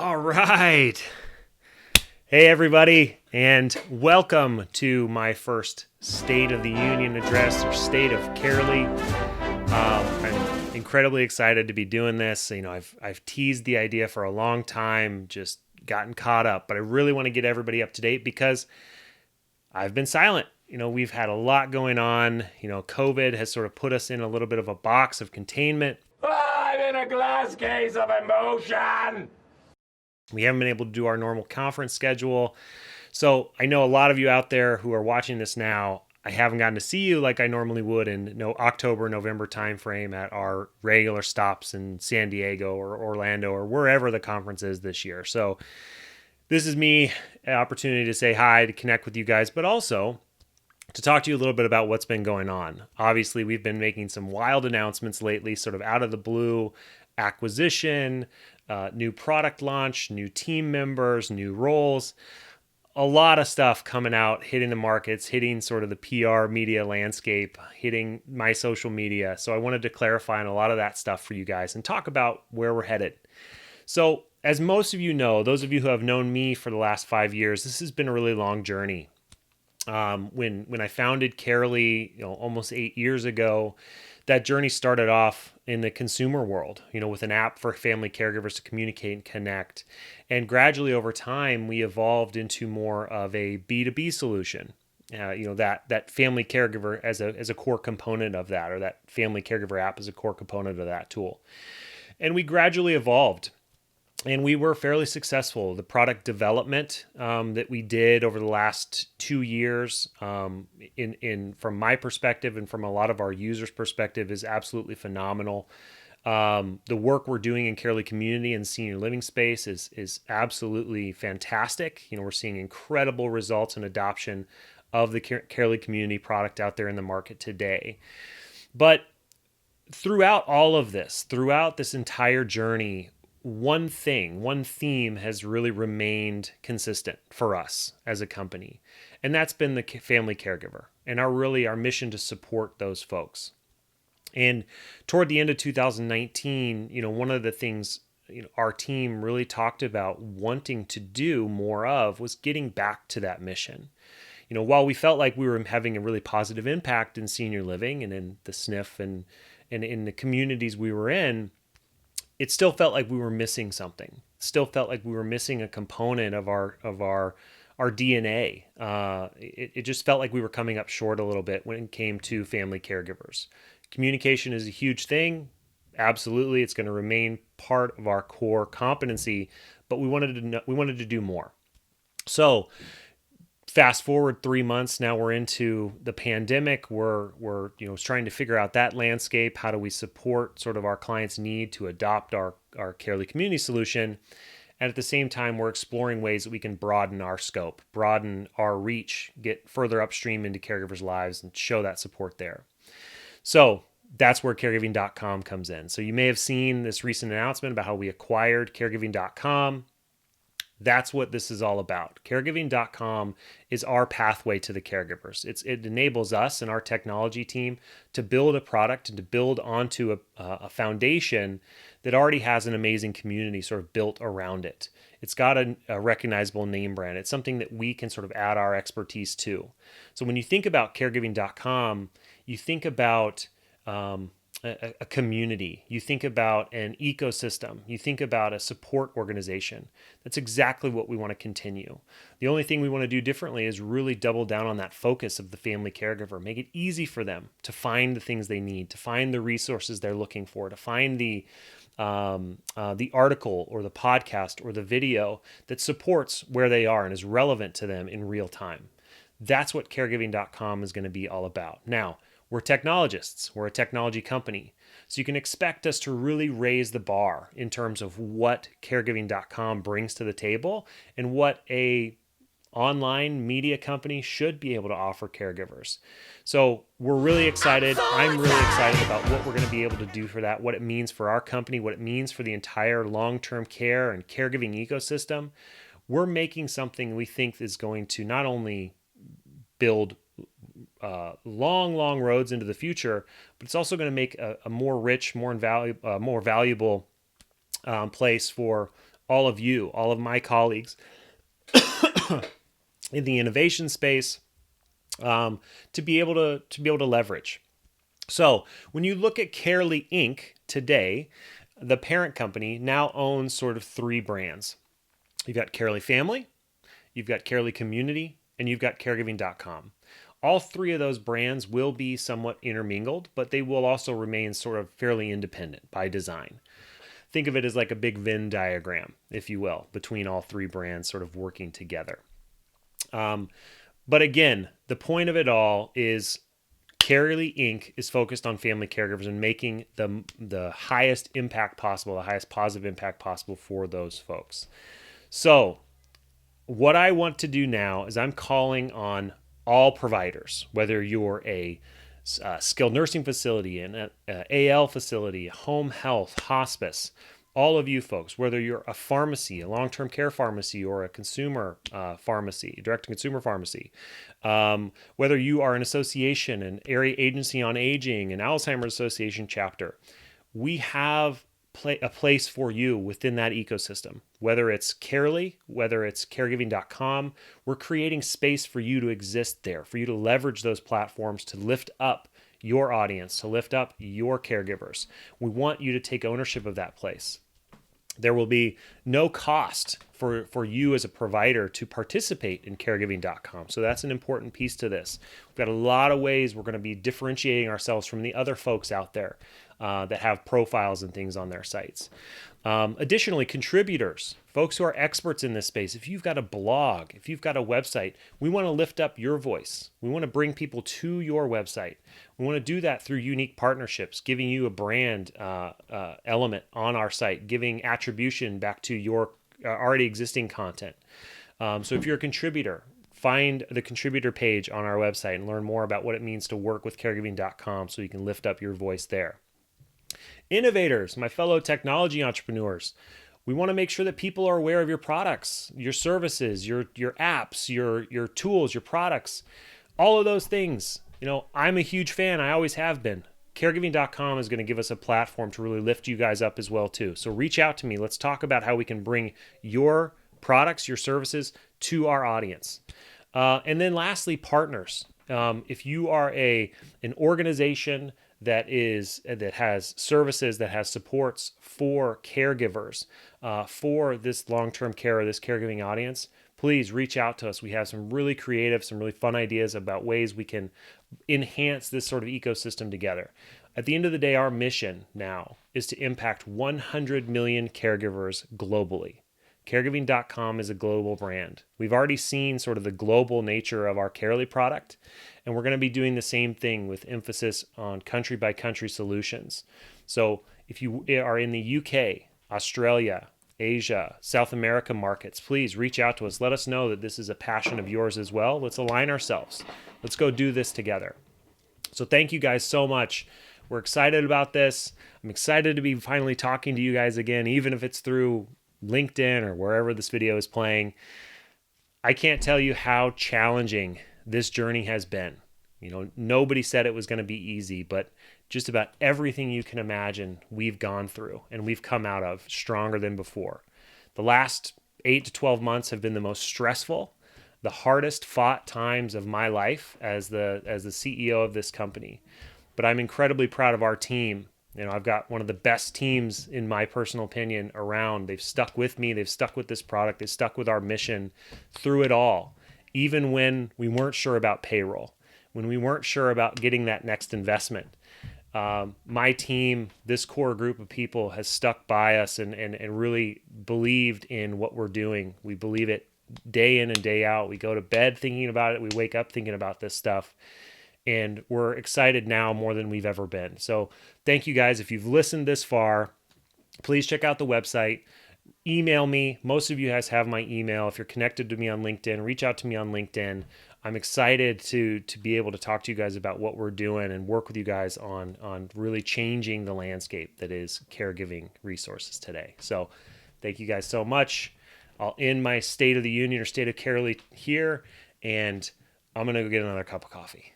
All right. Hey, everybody, and welcome to my first State of the Union address or State of Carely. I'm incredibly excited to be doing this. I've teased the idea for a long time, just gotten caught up, but I really want to get everybody up to date because I've been silent. We've had a lot going on. COVID has sort of put us in a little bit of a box of containment. I'm in a glass case of emotion. We haven't been able to do our normal conference schedule. So I know a lot of you out there who are watching this now, I haven't gotten to see you like I normally would in October, November timeframe at our regular stops in San Diego or Orlando or wherever the conference is this year. So this is me, an opportunity to say hi, to connect with you guys, but also to talk to you a little bit about what's been going on. Obviously, we've been making some wild announcements lately, sort of out of the blue, acquisition, new product launch, new team members, new roles, a lot of stuff coming out, hitting the markets, hitting sort of the PR media landscape, hitting my social media. So I wanted to clarify on a lot of that stuff for you guys and talk about where we're headed. So as most of you know, those of you who have known me for the last 5 years, this has been a really long journey. When I founded Carely, almost 8 years ago, that journey started off in the consumer world, with an app for family caregivers to communicate and connect. And gradually over time, we evolved into more of a B2B solution. That family caregiver as a core component of that, or that family caregiver app as a core component of that tool. And we gradually evolved. And we were fairly successful. The product development that we did over the last 2 years, from my perspective and from a lot of our users' perspective, is absolutely phenomenal. The work we're doing in Carely community and senior living space is absolutely fantastic. We're seeing incredible results and adoption of the Carely community product out there in the market today. But throughout all of this, throughout this entire journey, one theme has really remained consistent for us as a company, and that's been the family caregiver and our mission to support those folks. And toward the end of 2019, one of the things our team really talked about wanting to do more of was getting back to that mission. While we felt like we were having a really positive impact in senior living and in the SNF and in the communities we were in, it still felt like we were missing something. Still felt like we were missing a component of our DNA. It just felt like we were coming up short a little bit when it came to family caregivers. Communication is a huge thing. Absolutely, it's going to remain part of our core competency, but we wanted to do more. So fast forward 3 months, now we're into the pandemic. We're trying to figure out that landscape. How do we support sort of our clients' need to adopt our Carely community solution? And at the same time, we're exploring ways that we can broaden our scope, broaden our reach, get further upstream into caregivers' lives and show that support there. So that's where caregiving.com comes in. So you may have seen this recent announcement about how we acquired caregiving.com. That's what this is all about. Caregiving.com is our pathway to the caregivers. It enables us and our technology team to build a product and to build onto a foundation that already has an amazing community sort of built around it. It's got a recognizable name brand. It's something that we can sort of add our expertise to. So when you think about caregiving.com, you think about a community, you think about an ecosystem, you think about a support organization. That's exactly what we want to continue. The only thing we want to do differently is really double down on that focus of the family caregiver, make it easy for them to find the things they need, to find the resources they're looking for, to find the article or the podcast or the video that supports where they are and is relevant to them in real time. That's what caregiving.com is going to be all about. Now, we're technologists. We're a technology company. So you can expect us to really raise the bar in terms of what caregiving.com brings to the table and what a online media company should be able to offer caregivers. So we're really excited. I'm really excited about what we're going to be able to do for that, what it means for our company, what it means for the entire long-term care and caregiving ecosystem. We're making something we think is going to not only build long roads into the future, but it's also going to make a more rich, more valuable place for all of you, all of my colleagues in the innovation space, to be able to leverage. So when you look at Carely Inc. today, the parent company now owns sort of three brands. You've got Carely Family, you've got Carely Community, and you've got caregiving.com. All three of those brands will be somewhat intermingled, but they will also remain sort of fairly independent by design. Think of it as like a big Venn diagram, if you will, between all three brands sort of working together. But again, the point of it all is Carely Inc. is focused on family caregivers and making the highest impact possible, the highest positive impact possible for those folks. So what I want to do now is I'm calling on all providers, whether you're a skilled nursing facility, an AL facility, home health, hospice, all of you folks, whether you're a pharmacy, a long-term care pharmacy, or a consumer pharmacy, direct-to-consumer pharmacy, whether you are an association, an area agency on aging, an Alzheimer's Association chapter, we have a place for you within that ecosystem. Whether it's Carely, whether it's caregiving.com, we're creating space for you to exist there, for you to leverage those platforms to lift up your audience, to lift up your caregivers. We want you to take ownership of that place. There will be no cost for you as a provider to participate in caregiving.com. So that's an important piece to this. We've got a lot of ways we're going to be differentiating ourselves from the other folks out there that have profiles and things on their sites. Additionally, contributors, folks who are experts in this space. If you've got a blog, if you've got a website, we want to lift up your voice. We want to bring people to your website. We want to do that through unique partnerships, giving you a brand element on our site, giving attribution back to your already existing content. So if you're a contributor, find the contributor page on our website and learn more about what it means to work with caregiving.com so you can lift up your voice there. Innovators, my fellow technology entrepreneurs, we want to make sure that people are aware of your products, your services, your apps, your tools, your products, all of those things. You know, I'm a huge fan. I always have been. Caregiving.com is going to give us a platform to really lift you guys up as well too. So reach out to me. Let's talk about how we can bring your products, your services to our audience. And then lastly, partners. If you are an organization that has services, that has supports for caregivers, for this long-term care or this caregiving audience, please reach out to us. We have some really creative, some really fun ideas about ways we can enhance this sort of ecosystem together. At the end of the day, our mission now is to impact 100 million caregivers globally. Caregiving.com is a global brand. We've already seen sort of the global nature of our Carely product, and we're going to be doing the same thing with emphasis on country by country solutions. So if you are in the UK, Australia, Asia, South America markets, please reach out to us. Let us know that this is a passion of yours as well. Let's align ourselves. Let's go do this together. So thank you guys so much. We're excited about this. I'm excited to be finally talking to you guys again, even if it's through LinkedIn or wherever this video is playing. I can't tell you how challenging this journey has been. You know, nobody said it was going to be easy, but just about everything you can imagine we've gone through and we've come out of stronger than before. The last 8 to 12 months have been the most stressful, the hardest fought times of my life as the CEO of this company. But I'm incredibly proud of our team. You know, I've got one of the best teams, in my personal opinion, around. They've stuck with me. They've stuck with this product. They've stuck with our mission through it all, even when we weren't sure about payroll, when we weren't sure about getting that next investment. My team, this core group of people, has stuck by us and really believed in what we're doing. We believe it day in and day out. We go to bed thinking about it. We wake up thinking about this stuff. And we're excited now more than we've ever been. So thank you guys. If you've listened this far, please check out the website. Email me. Most of you guys have my email. If you're connected to me on LinkedIn, reach out to me on LinkedIn. I'm excited to be able to talk to you guys about what we're doing and work with you guys on really changing the landscape that is caregiving resources today. So thank you guys so much. I'll end my State of the Union or State of Carely here, and I'm going to go get another cup of coffee.